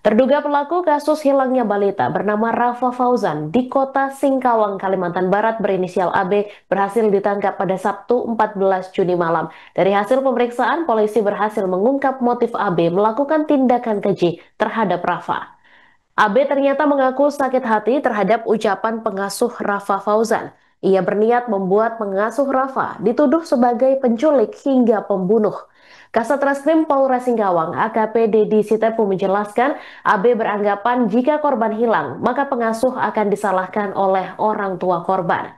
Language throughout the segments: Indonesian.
Terduga pelaku kasus hilangnya balita bernama Rafa Fauzan di kota Singkawang, Kalimantan Barat berinisial AB berhasil ditangkap pada Sabtu 14 Juni malam. Dari hasil pemeriksaan, polisi berhasil mengungkap motif AB melakukan tindakan keji terhadap Rafa. AB ternyata mengaku sakit hati terhadap ucapan pengasuh Rafa Fauzan. Ia berniat membuat pengasuh Rafa dituduh sebagai penculik hingga pembunuh. Kasat Reskrim Polres Singkawang, AKP Dedi Sitepu menjelaskan, AB beranggapan jika korban hilang, maka pengasuh akan disalahkan oleh orang tua korban.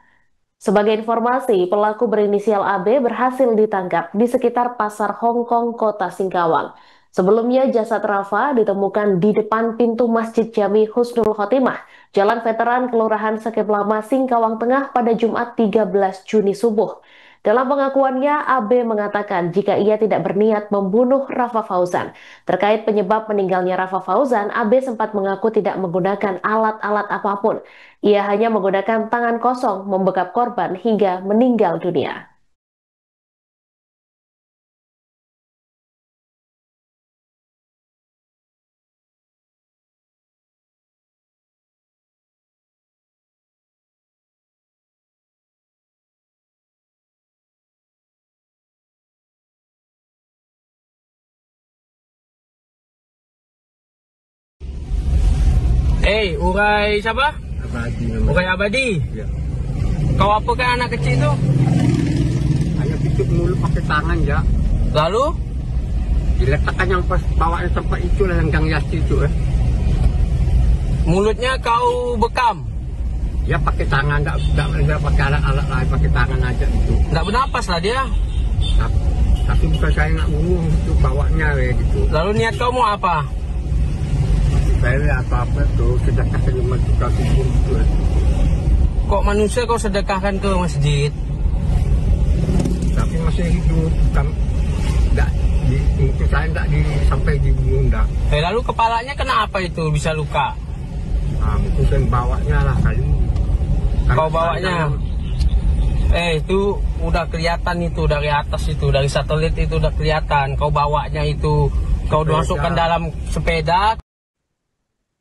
Sebagai informasi, pelaku berinisial AB berhasil ditangkap di sekitar Pasar Hongkong, Kota Singkawang. Sebelumnya, jasad Rafa ditemukan di depan pintu Masjid Jami Husnul Khotimah, Jalan Veteran Kelurahan Sekep Lama, Singkawang Tengah pada Jumat 13 Juni subuh. Dalam pengakuannya, AB mengatakan jika ia tidak berniat membunuh Rafa Fauzan. Terkait penyebab meninggalnya Rafa Fauzan, AB sempat mengaku tidak menggunakan alat-alat apapun. Ia hanya menggunakan tangan kosong membekap korban hingga meninggal dunia. Urai siapa? Abadi namanya. Urai Abadi. Ya. Kau apa kan anak kecil itu? Hanya tutup mulut pakai tangan ya. Lalu? Diletakkan yang pas bawaan tempat itu lah yang gang yasti itu Mulutnya kau bekam? Ya pakai tangan, enggak pakai alat-alat lain, pakai tangan aja itu. Nggak bernapas lah dia. Tapi bukan saya nak bunuh itu bawanya gitu. Lalu niat kau mau apa? Saya apa-apa tuh sedekah kelima tukar kubur itu. Kok manusia kau sedekahkan ke masjid? Tapi masih hidup, kan enggak mungkin saya enggak sampai dibunuh enggak. Lalu kepalanya kenapa itu bisa luka? Nah, mungkin saya bawanya lah kali. Kau bawanya? Itu udah kelihatan itu dari atas itu, dari satelit itu udah kelihatan. Kau bawanya itu, kau masukkan dalam sepeda.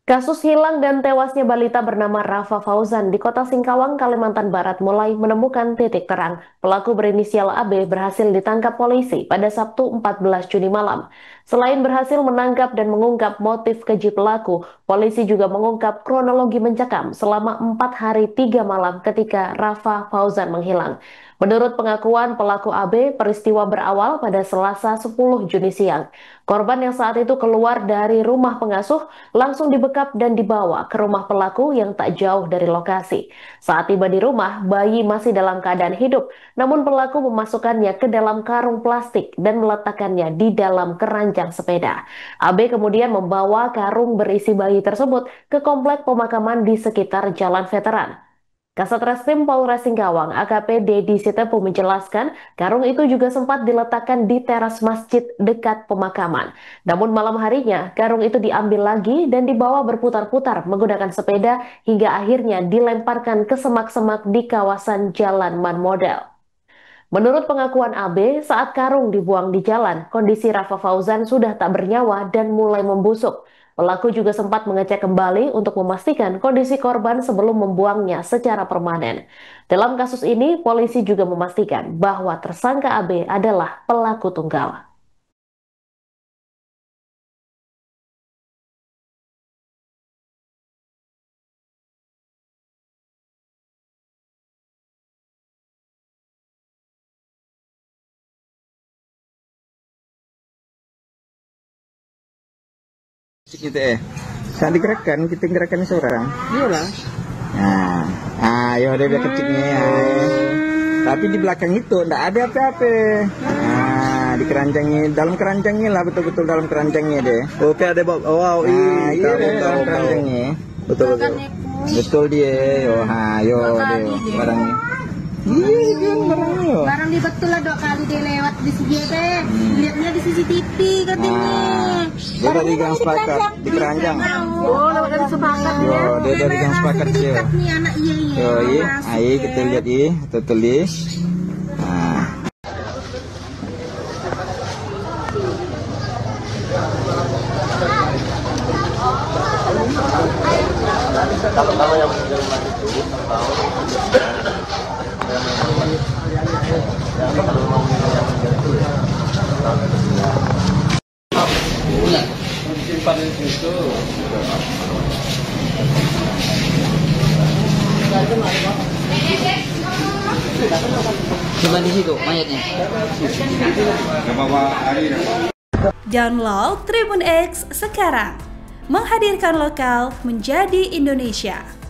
Kasus hilang dan tewasnya balita bernama Rafa Fauzan di kota Singkawang, Kalimantan Barat mulai menemukan titik terang. Pelaku berinisial AB berhasil ditangkap polisi pada Sabtu 14 Juni malam. Selain berhasil menangkap dan mengungkap motif keji pelaku, polisi juga mengungkap kronologi mencekam selama 4 hari 3 malam ketika Rafa Fauzan menghilang. Menurut pengakuan pelaku AB, peristiwa berawal pada Selasa 10 Juni siang. Korban yang saat itu keluar dari rumah pengasuh langsung dibekap dan dibawa ke rumah pelaku yang tak jauh dari lokasi. Saat tiba di rumah, bayi masih dalam keadaan hidup, namun pelaku memasukkannya ke dalam karung plastik dan meletakkannya di dalam keranjang sepeda. AB kemudian membawa karung berisi bayi tersebut ke komplek pemakaman di sekitar Jalan Veteran. Kasat Reskrim Polres Singkawang, AKP Dedi Sitepu menjelaskan, karung itu juga sempat diletakkan di teras masjid dekat pemakaman. Namun malam harinya, karung itu diambil lagi dan dibawa berputar-putar menggunakan sepeda hingga akhirnya dilemparkan ke semak-semak di kawasan Jalan Man Model. Menurut pengakuan AB, saat karung dibuang di jalan, kondisi Rafa Fauzan sudah tak bernyawa dan mulai membusuk. Pelaku juga sempat mengecek kembali untuk memastikan kondisi korban sebelum membuangnya secara permanen. Dalam kasus ini, polisi juga memastikan bahwa tersangka AB adalah pelaku tunggal. Kita saat digerakkan, kita gerakan seorang. Iyalah. Ayo dia biar kecilnya. Tapi di belakang itu enggak ada apa-apa. Di keranjangnya, dalam keranjangnya lah, betul-betul dalam keranjangnya deh. Oke, ada wow, iya dalam keranjangnya. Betul. Betul dia. Yo deh barangnya. Iya kan barangnya. Barang dia betul lah 2 kali dia lewat di CJP. Lihatnya di CCTV katanya. Dia dari gang sepakat di keranjang. Oh, lewat dari sepakat ya. Yo, dia dari gang sepakat sih. Nih anak iya. Yo, iya, ayo kita lihat betul Kalau yang meninggal itu tahu kalau mau yang meninggal itu ya bulan simpan itu cuma di situ mayatnya. Download Tribun X sekarang, menghadirkan lokal menjadi Indonesia.